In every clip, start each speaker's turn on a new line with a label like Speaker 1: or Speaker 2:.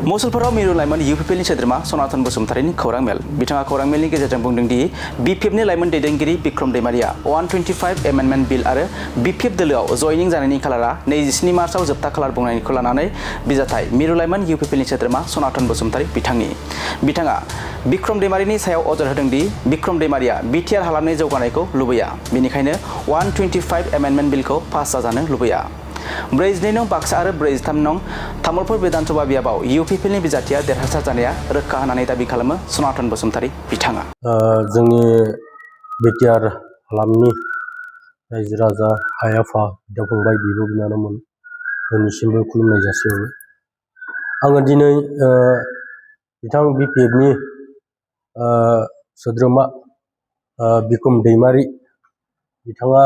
Speaker 1: मुसलपुराव मिरु लाइमोन इउपिपिएलनि सोद्रोमा सनातन बसुमतारीनि खौरां मेल बिथाङा खौरां मेलनि गेजेरजों बुंदों दि बिपिएफनि लाइमोन दैदेनगिरि बिक्रम दैमारिया 125 एमेन्डमेन्ट बिल आरो बिपिएफ दोलोआव जयनिं जानायनि खालारा 27 मार्चआव जोबथा खालार बुंनायखौ लानानै बिजाथाय मिरु लाइमोन इउपिपिएलनि सोद्रोमा सनातन बसुमतारी बिथाङा बिक्रम दैमारिनि सायाव अजद होदों दि बिक्रम दैमारिया बिटिआर हालामनि जौगानायखौ लुबैया बेनिखायनो 125 एमेन्डमेन्ट बिलखौ पास जाजानो लुबैया 42 नं बाक्सा आरो 43 नं तामुलपुर विधानसभा बियाबाव इउपिपिएलनि बिजाथिया देरहासार जानाया रोखा होननानै दाबि खालामो सनातन बसुमतारी बिथाङा
Speaker 2: जोंनि बिटिआर हालामनि रायजो राजा आइ आफा बिदा फंबाय बिब' बिनानावमोन बयनिसिमबो खुलुमनाय जासिहरो आङो दिनै बिथां बिपिएफनि सोद्रोमा बिक्रम दैमारि बिथाङा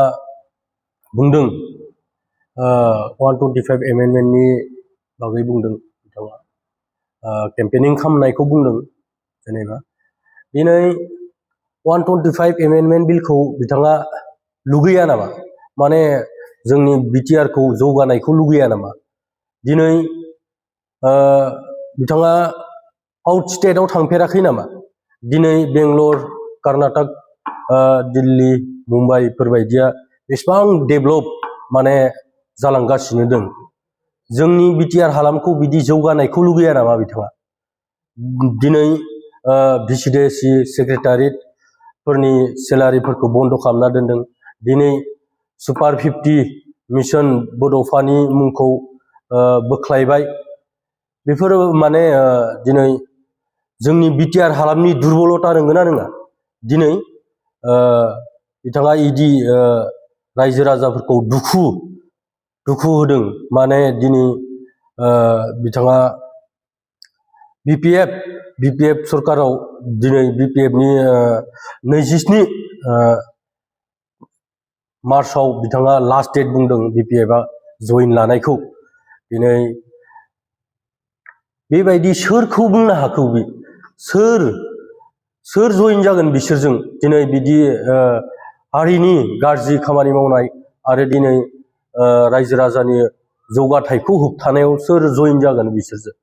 Speaker 2: बुंदों 125 एमेन्डमेन्टनि बागै बुंदों बिथाङा केम्पेनिं खालामनायखौ बुंदों जेनेबा दिनै 125 एमेन्डमेन्ट बिलखौ बिथाङा लुगैया नामा माने जोंनि बिटिआरखौ जौगानायखौ लुगैया नामा दिनै बिथाङा आउट स्टेटआव थांफेराखै नामा दिनै बेंगलर कर्नाटक दिल्ली मुम्बाइफोरबायदिया बेसेबां डेभेलप माने जालांगासिनो दं जोंनि बिटिआर हालामखौ बिदि जौगानायखौ लुगैया नामा बिथाङा दिनै भिसिडिसि सेक्रेटारियेटफोरनि सेलारिफोरखौ बन्द' खालामना दोनदों दिनै सुपार 50 मिशन बड'फानि मुंखौ बोख्लायबाय बेफोरो माने दिनै जोंनि बिटिआर हालामनि दुरबलता नंगौना नङा दिनै बिथाङा इदि रायजो राजाफोरखौ दुखु होदों माने दिनै बिथाङा बिपिएफ सरकाराव दिनै बिपिएफनि 27 मार्चआव बिथाङा लास्ट डेट बुंदों बिपिएफआ जइन लानायखौ दिनै बेबायदि सोरखौ बुंनो हाखौ बे सोर जइन जागोन बिसोरजों दिनै बिदि हारिनि गाज्रि खामानि मावनाय आरो दिनै रायजो राजानि जौगाथायखौ होबथानायाव सोर जइन जागोन बिसोरजों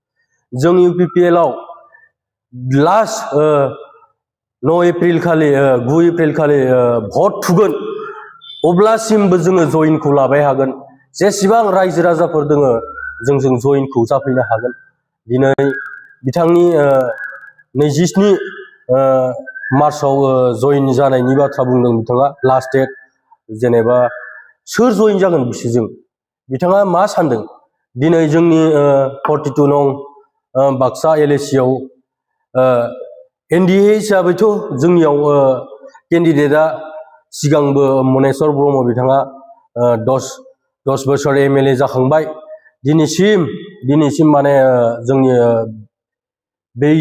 Speaker 2: जों इउपिपिएलआव लास्ट 9 एप्रिल खालि 9 एप्रिल खालि भट थुगोन अब्लासिमबो जोङो जइनखौ लाबाय हागोन जेसेबां रायजो राजाफोर दङ जोंजों जइनखौ जाफैनो हागोन दिनै बिथांनि 27 मार्चआव जइन जानायनि बाथ्रा बुंदों बिथाङा लास्ट डेट जेनेबा सोर जइन जागोन बिसोरजों बिथाङा मा सानदों दिनै जोंनि 42 नं बाक्सा एलएसियाव एनडिए हिसाबैथ' जोंनियाव केन्डिडेटआ सिगांबो मनेस्वर ब्रह्म बिथाङा 10 बोसोर एमएलए जाखांबाय दिनैसिम माने जोंनि बै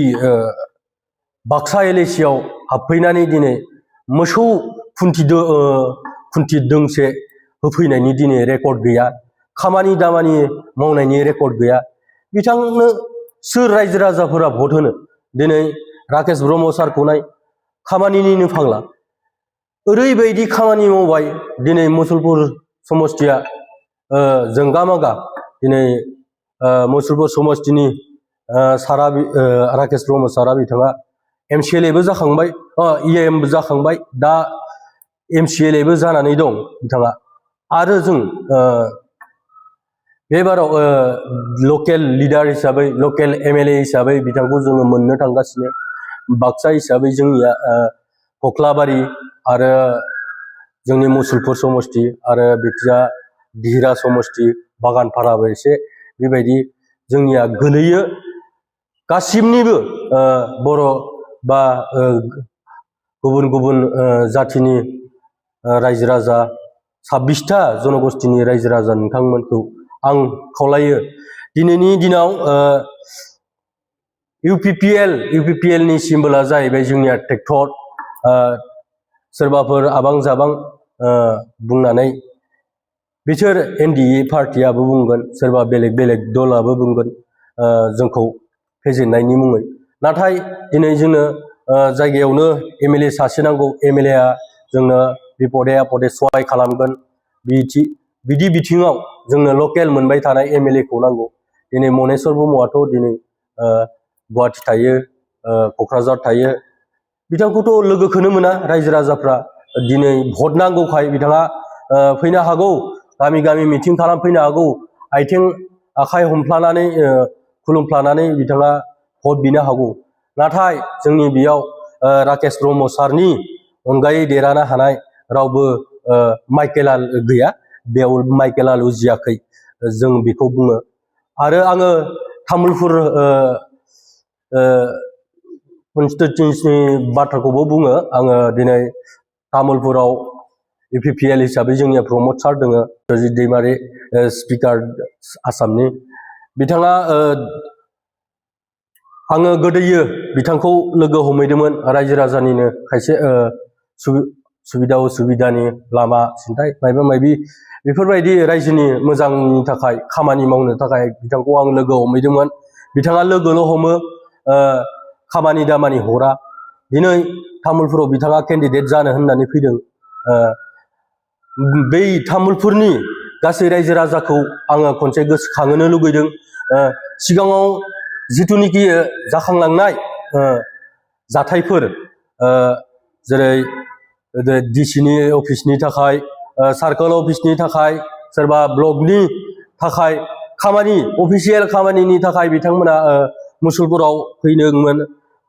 Speaker 2: बाक्सा एलएसियाव हाबफैनानै दिनै मोसौ खुन्थि दोंसे होफैनायनि दिनै रेकर्ड गैया खामानि दामानि मावनायनि रेकर्ड गैया बिथांनो सोर रायजो राजाफोरा भट होनो दिनै राकेश ब्रह्म सारखौ नाय खामानिनिनो फाग्ला ओरैबायदि खामानि मावबाय दिनै मुसलपुर समष्टिया जोंगा मागा दिनै मुसलपुर समष्टिनि सारा राकेश ब्रह्म सारा बिथाङा एमसिएलएबो जाखांबाय इएमबो जाखांबाय दा एमसिएलएबो जानानै दं बिथाङा आरो जों बेबाराव लकेल लिडार हिसाबै लकेल एमएलए हिसाबै बिथांखौ जोङो मोननो थांगासिनो बाक्सा हिसाबै जोंनिया कक्लाबारि आरो जोंनि मुसलपुर समष्टि आरो बिखिजा दिहिरा समष्टि बागानपाराबो एसे बेबायदि जोंनिया गोलैयो गासिबनिबो बर' बा गुबुन जाथिनि रायजो राजा 26टा जनगोष्ठीनि रायजो राजा नोंथांमोनखौ आं खावलायो दिनैनि दिनाव इउपिपिएलनि सिम्बोला जाहैबाय जोंनिया ट्रेक्टर सोरबाफोर आबां जाबां बुंनानै बिसोर एनडिए पार्टियाबो बुंगोन सोरबा बेलेग दलाबो बुंगोन जोंखौ फेजेननायनि मुङै नाथाय दिनै जोंनो जायगायावनो एमएलए सासे नांगौ एमएलएआ जोंनो बिपदे आपदे सहाय खालामगोन बिदि बिथिङाव जोंनो लकेल मोनबाय थानाय एमएलएखौ नांगौ दिनै मनेस्वर ब्रह्मआथ' दिनै गुवाहाटि थायो, क'क्राझार थायो। बिथांखौथ' लोगोखौनो मोना रायजो राजाफ्रा। दिनै भट नांगौखाय बिथाङा फैनो हागौ, गामि गामि मिटिं खालामफैनो हागौ, आथिं आखाइ हमफ्लानानै खुलुमफ्लानानै बिथाङा भट बिनो हागौ। नाथाय जोंनि बेयाव राकेश ब्रह्म सारनि अनगायै देरहानो हानाय रावबो माइकेला गैया। बेयाव माइकेला उजियाखै, जों बेखौ बुङो। आरो आङो तामुलपुर कनस्टिटिउन्सिनि बाथ्राखौबो बुङो। आङो दिनै तामुलपुराव UPPL हिसाबै जोंनिया प्रमद सार दङ, सुजित दैमारि स्पिकार आसामनि। बिथाङा आङो गोदोयो बिथांखौ लोगो हमहैदोंमोन रायजो राजानिनो खायसे सुबिदा उसुबिदानि लामा सिनथाय माबा माबि बेफोरबायदि रायजोनि मोजांनि थाखाय खामानि मावनो थाखाय बिथांखौ आं लोगो हमहैदोंमोन। बिथाङा लोगोल' हमो, खामानि दामानि हरा। दिनै तामुलपुराव बिथाङा केन्डिडेट जानो होननानै फैदों। बै तामुलपुरनि गासै रायजो राजाखौ आङो खनसे गोसोखांहोनो लुगैदों। सिगाङाव जिथुनिखि जाखांलांनाय जाथायफोर, जेरै डिसिनि अफिसनि थाखाय, सार्कोल अफिसनि थाखाय, सोरबा ब्लकनि थाखाय खामानि, अफिसियेल खामानिनि थाखाय बिथांमोना मुसलपुराव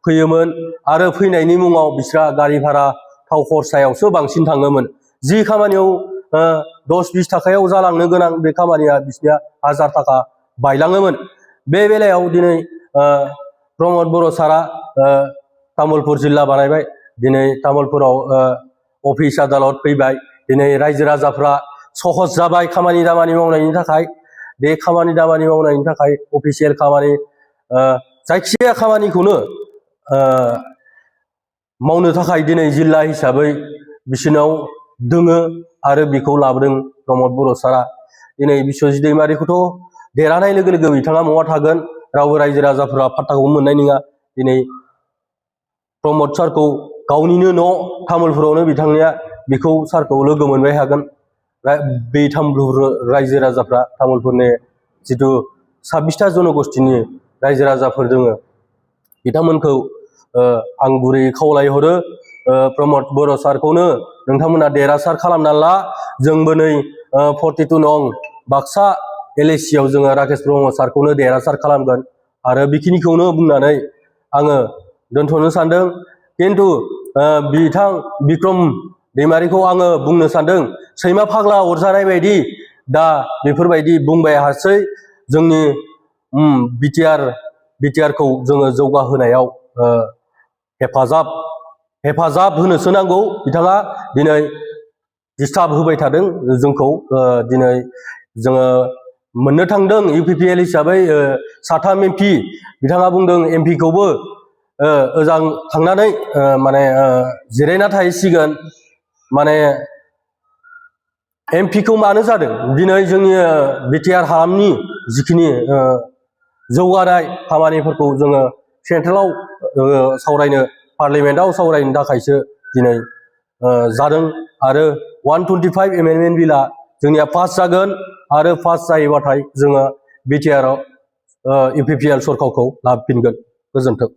Speaker 2: फैयोमोन आरो फैनायनि मुङाव बिस्रा गारि भारा थाव खरसायावसो बांसिन थाङोमोन। जि खामानियाव 10-20 थाखायाव जालांनो गोनां बे खामानिया बिसनिया 1000 थाखा बायलाङोमोन। बे बेलायाव दिनै प्रमद बर' सारा तामुलपुर जिल्ला बानायबाय। दिनै तामुलपुराव अफिस आदालत फैबाय। दिनै रायजो राजाफ्रा सहज जाबाय खामानि दामानि मावनायनि थाखाय। बे खामानि दामानि मावनायनि थाखाय अफिसियेल खामानि, जायखिजाया खामानिखौनो मावनो थाखाय दिनै जिल्ला हिसाबै बिसोरनाव दोङो आरो बेखौ लाबोदों प्रमद बर' सारा। दिनै बिस्वजित दैमारिखौथ' देरहानाय लोगो लोगो बिथाङा महा थागोन रावबो रायजो राजाफ्रा फात्ताखौ मोननाय नङा। दिनै प्रमद सारखौ गावनिनो न' तामुलपुरावनो बिथांनिया बेखौ सारखौ लोगो मोनबाय हागोन। बे तामुलपुर रायजो राजाफ्रा, तामुलपुरनि जिथु 26टा जनगोष्ठीनि रायजो राजाफोर दोङो, बिथांमोनखौ आं गुरैयै खावलायहरो, प्रमद बर' सारखौनो नोंथांमोना देरहासार खालामना ला। जोंबो नै 42 नं बाक्सा LAC आव जोङो राकेश ब्रह्म सारखौनो देरहासार खालामगोन। आरो बेखिनिखौनो बुंनानै आङो दोनथ'नो सानदों। खिन्थु बिथां बिक्रम दैमारिखौ आङो बुंनो सानदों, सैमा फाग्ला अरजानाय बायदि दा बेफोरबायदि बुंबाय हासै। जोंनि बिटिआरखौ जोङो जौगाहोनायाव हेफाजाब होनोसो नांगौ। बिथाङा दिनै डिस्टार्ब होबाय थादों जोंखौ। दिनै जोङो मोननो थांदों UPPL हिसाबै 7 MP। बिथाङा बुंदों MPखौबो ओजों थांनानै माने जिरायना थाहैसिगोन। माने MPखौ मानो जादों? दिनै जोंनि बिटिआर हालामनि जिखिनि जौगानाय खामानिफोरखौ जोङो सेन्ट्रेलाव सावरायनो, पार्लियामेन्टआव सावरायनो थाखायसो दिनै जादों। आरो 125 एमेन्डमेन्ट बिलआ जोंनिया पास जागोन। आरो पास जायोबाथाय जोङो बिटिआरआव UPPL सरकारखौ लाबोफिनगोन। गोजोन्थों।